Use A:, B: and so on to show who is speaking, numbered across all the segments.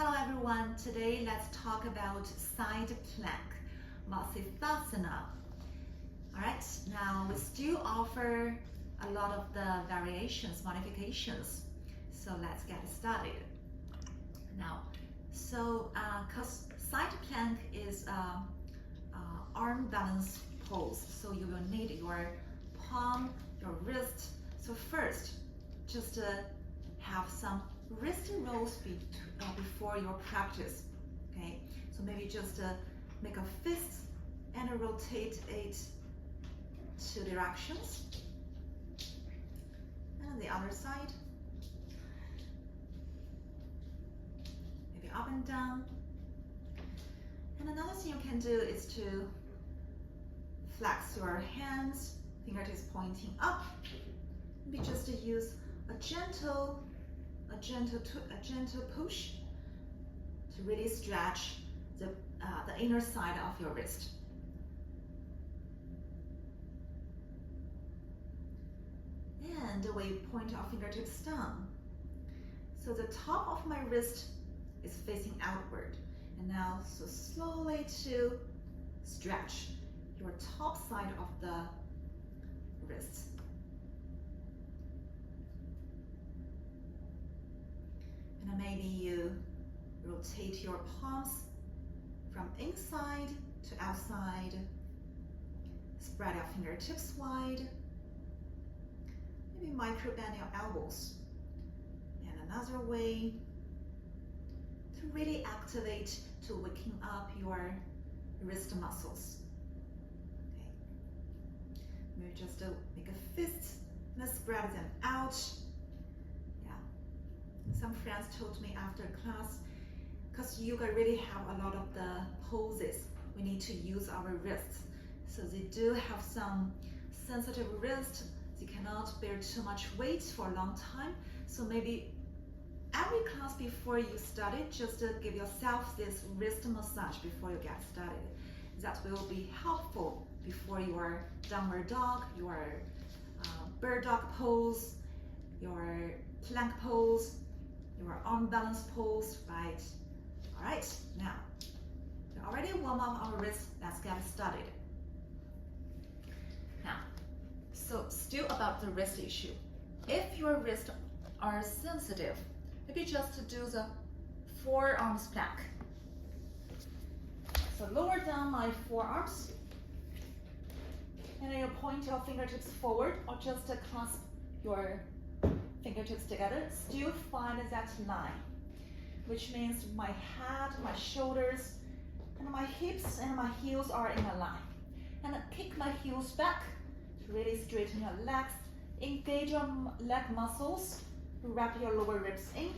A: Hello everyone, today let's talk about side plank, Vasisthasana. Alright, now we still offer a lot of the variations, modifications. So let's get started. Now, because side plank is arm balance pose, so you will need your palm, your wrist. So first, just have some wrist rolls before your practice. Okay, so maybe just make a fist and rotate it two directions, and the other side, maybe up and down. And another thing you can do is to flex your hands, fingertips pointing up. Maybe just use a gentle push to really stretch the inner side of your wrist. And we point our fingertips down. So the top of my wrist is facing outward. And now, so slowly to stretch your top side of the wrist. And maybe you rotate your palms from inside to outside. Spread your fingertips wide. Maybe micro bend your elbows. And another way to really activate, to waking up your wrist muscles. Okay. Maybe just make a fist and spread them out. Some friends told me after class, because yoga really have a lot of the poses, we need to use our wrists. So they do have some sensitive wrists. They cannot bear too much weight for a long time. So maybe every class before you study, just give yourself this wrist massage before you get started. That will be helpful before your downward dog, your bird dog pose, your plank pose, your arm balance pose, right? All right, now, we already warm up our wrists, let's get started. Now, so still about the wrist issue. If your wrists are sensitive, maybe just do the forearms plank. So lower down my forearms, and then you point your fingertips forward, or just clasp your fingertips together. Still find that line, which means my head, my shoulders, and my hips and my heels are in a line. And kick my heels back to really straighten your legs, engage your leg muscles, wrap your lower ribs in,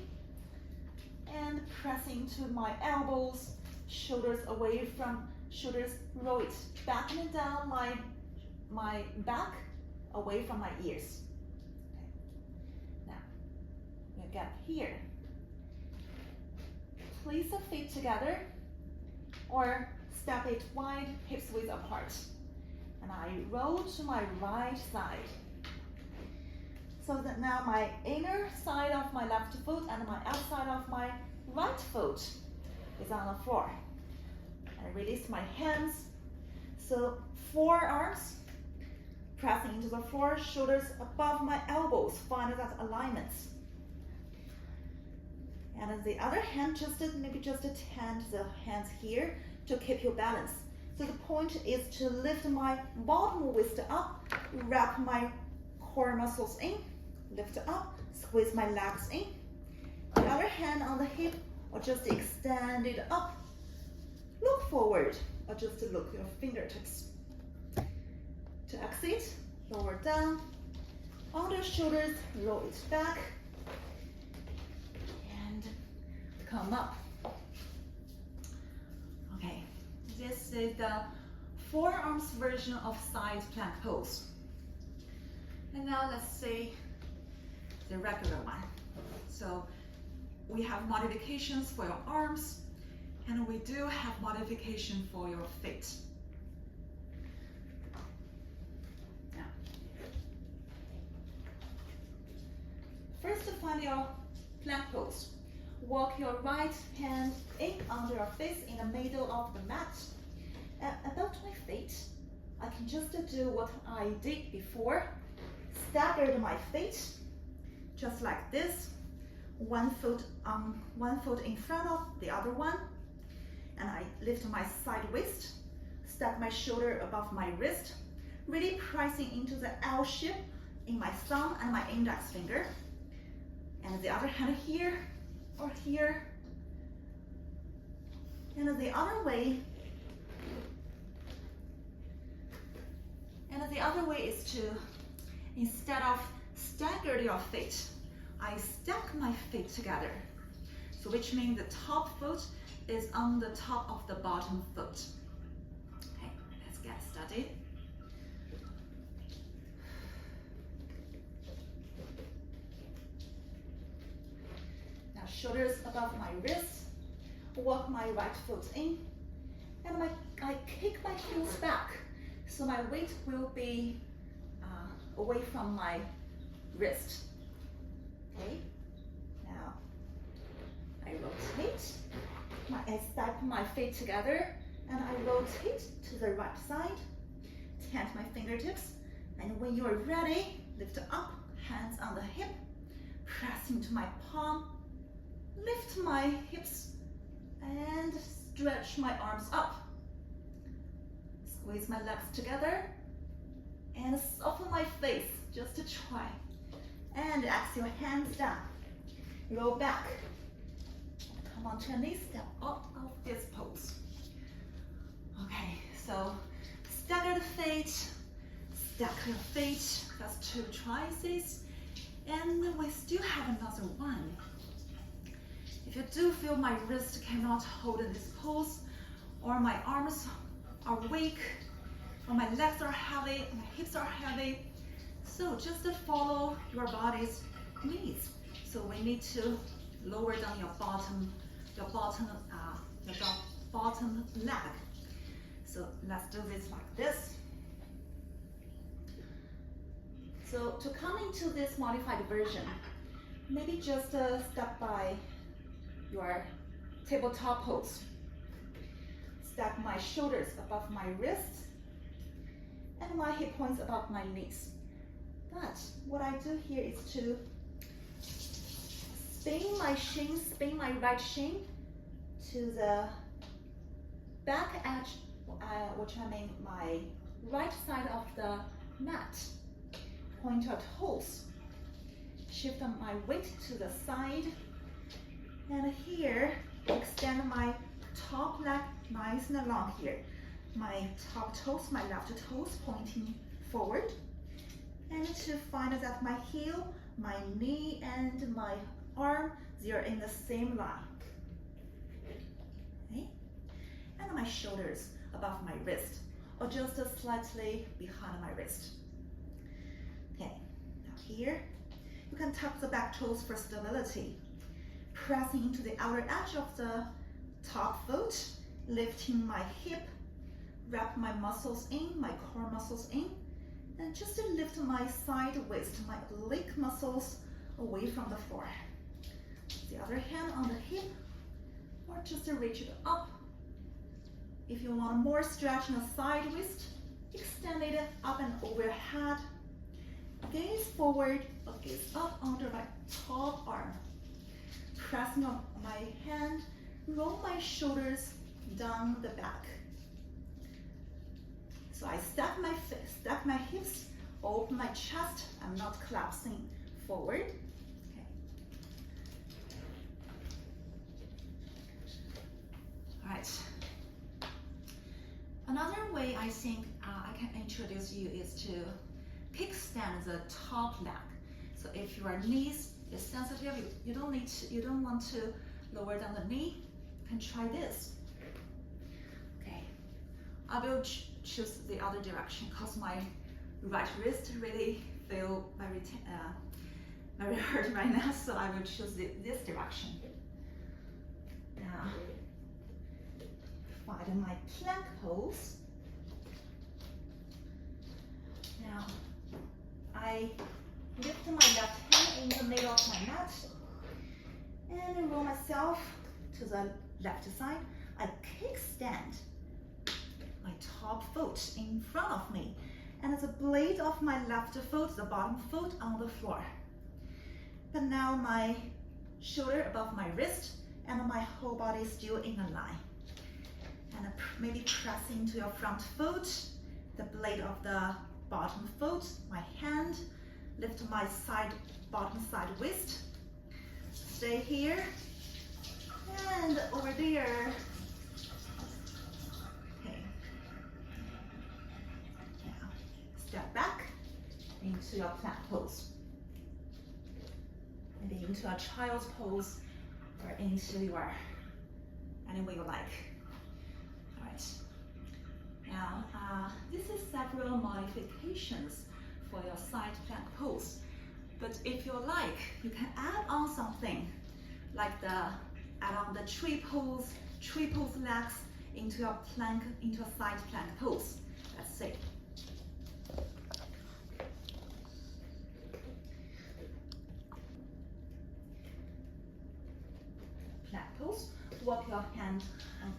A: and press into my elbows, shoulders away from shoulders, roll it back and down my back, away from my ears. Get here. Place the feet together or step it wide, hips width apart. And I roll to my right side. So that now my inner side of my left foot and my outside of my right foot is on the floor. I release my hands. So forearms pressing into the floor, shoulders above my elbows. Find that alignment. And the other hand, maybe just tend the hands here to keep your balance. So the point is to lift my bottom waist up, wrap my core muscles in, lift up, squeeze my legs in. The other hand on the hip, or just extend it up. Look forward, or just look your fingertips. To exit, lower down, on the shoulders, roll it back. Come up. Okay, this is the forearms version of side plank pose. And now let's see the regular one. So we have modifications for your arms, and we do have modification for your feet. Now, first to find your plank pose. walk your right hand in under your face in the middle of the mat. About my feet, I can just do what I did before. Staggered my feet, just like this. One foot in front of the other one. And I lift my side waist, stack my shoulder above my wrist, really pressing into the L shape in my thumb and my index finger. And the other hand here or here. And the other way. And the other way is to, instead of stagger your feet, I stack my feet together. So which means the top foot is on the top of the bottom foot. Okay, let's get started. Now shoulders above my wrist, walk my right foot in, and I kick my heels back. So my weight will be away from my wrist. Okay, now I rotate. I stack my feet together and I rotate to the right side. Tent my fingertips, and when you are ready, lift up, hands on the hip, press into my palm, lift my hips, and stretch my arms up. Squeeze my legs together and soften my face, just to try. And exhale, hands down. Roll back. Come onto your knees, step out of this pose. Okay, so stagger the feet, stack your feet. That's 2 triceps. And we still have another one. If you do feel my wrist cannot hold in this pose, or my arms are weak, or my legs are heavy, my hips are heavy, so just follow your body's needs. So we need to lower down your bottom leg. So let's do this like this. So to come into this modified version, maybe just step by your tabletop pose. Stack my shoulders above my wrists and my hip points above my knees. But what I do here is to spin my right shin to the back edge, which I mean my right side of the mat. Point your toes. Shift my weight to the side. And here, extend my top leg nice and long here. My top toes, my left toes pointing forward. And to find that my heel, my knee, and my arm, they are in the same line. Okay? And my shoulders above my wrist, or just slightly behind my wrist. Okay, now here, you can tuck the back toes for stability. Pressing into the outer edge of the top foot, lifting my hip, wrap my muscles in, my core muscles in, and just to lift my side waist, my oblique muscles away from the floor. The other hand on the hip, or just to reach it up. If you want more stretch in the side waist, extend it up and overhead. Gaze forward or gaze up under my top arm. Pressing on my hand, roll my shoulders down the back. So I stack my hips, open my chest. I'm not collapsing forward. Okay. All right. Another way I think I can introduce you is to kickstand the top leg. So if your knees is sensitive, you don't want to lower down the knee, you can try this. Okay, I will choose the other direction because my right wrist really feel very hurt right now, so I will choose this direction. Now, find my plank pose. Now, I lift my left hand in the middle of my mat, and roll myself to the left side. I kickstand my top foot in front of me, and the blade of my left foot, the bottom foot on the floor. But now my shoulder above my wrist and my whole body still in a line. And maybe press into your front foot, the blade of the bottom foot, my hand, lift my bottom side wrist. Stay here and over there. Okay. Now step back into your plank pose. Maybe into a child's pose or into your any way you like. All right. Now this is several modifications for your side plank pose. But if you like, you can add on something like add on the tree pose legs into your plank, into a side plank pose. Let's see. Plank pose. Walk your hand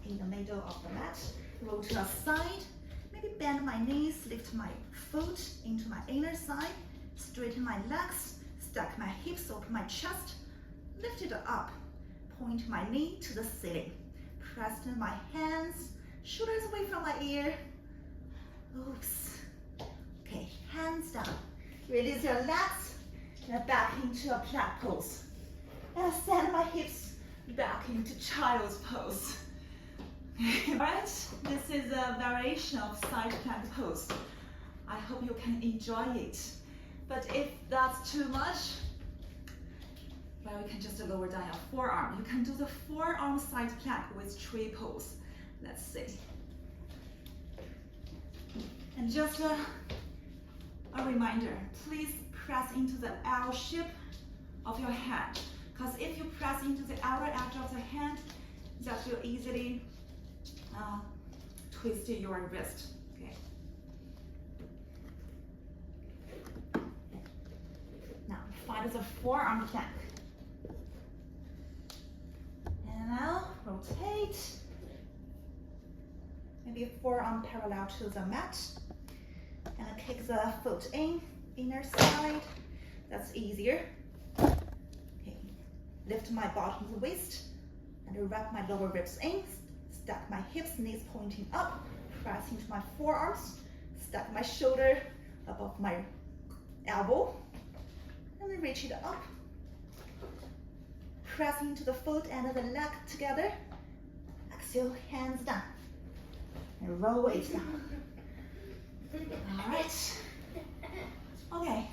A: in the middle of the mat. Roll to the side. Maybe bend my knees, lift my foot into my inner side. Straighten my legs, stack my hips, open my chest, lift it up, point my knee to the ceiling. Press my hands, shoulders away from my ear. Oops. Okay, hands down. Release your legs, and back into a plank pose. And send my hips back into child's pose. Alright, this is a variation of side plank pose. I hope you can enjoy it. But if that's too much, well, you can just lower down your forearm. You can do the forearm side plank with tree pose. Let's see. And just a reminder, please press into the L shape of your hand. Because if you press into the outer edge of the hand, that will easily twist your wrist. Find the forearm plank. And now rotate. Maybe forearm parallel to the mat. And kick the foot in, inner side. That's easier. Okay. Lift my bottom waist and wrap my lower ribs in. Stack my hips, knees pointing up. Press into my forearms. Stack my shoulder above my elbow. And then reach it up. Press into the foot and the leg together. Exhale, hands down. And roll it down. All right. Okay.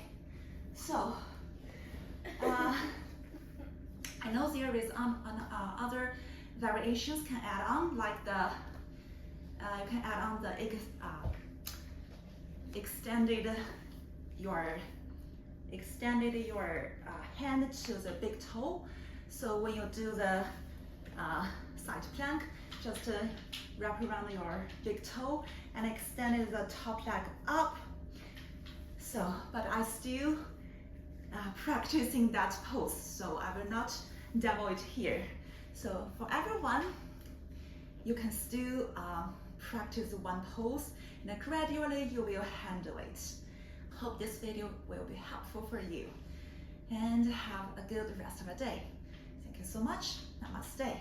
A: So, I know there is other variations can add on, like the you can add on the extended your hand to the big toe. So when you do the side plank, just wrap around your big toe and extend the top leg up. So, but I still practicing that pose, so I will not demo it here. So for everyone, you can still practice one pose, and gradually you will handle it. Hope this video will be helpful for you, and have a good rest of the day. Thank you so much. Namaste.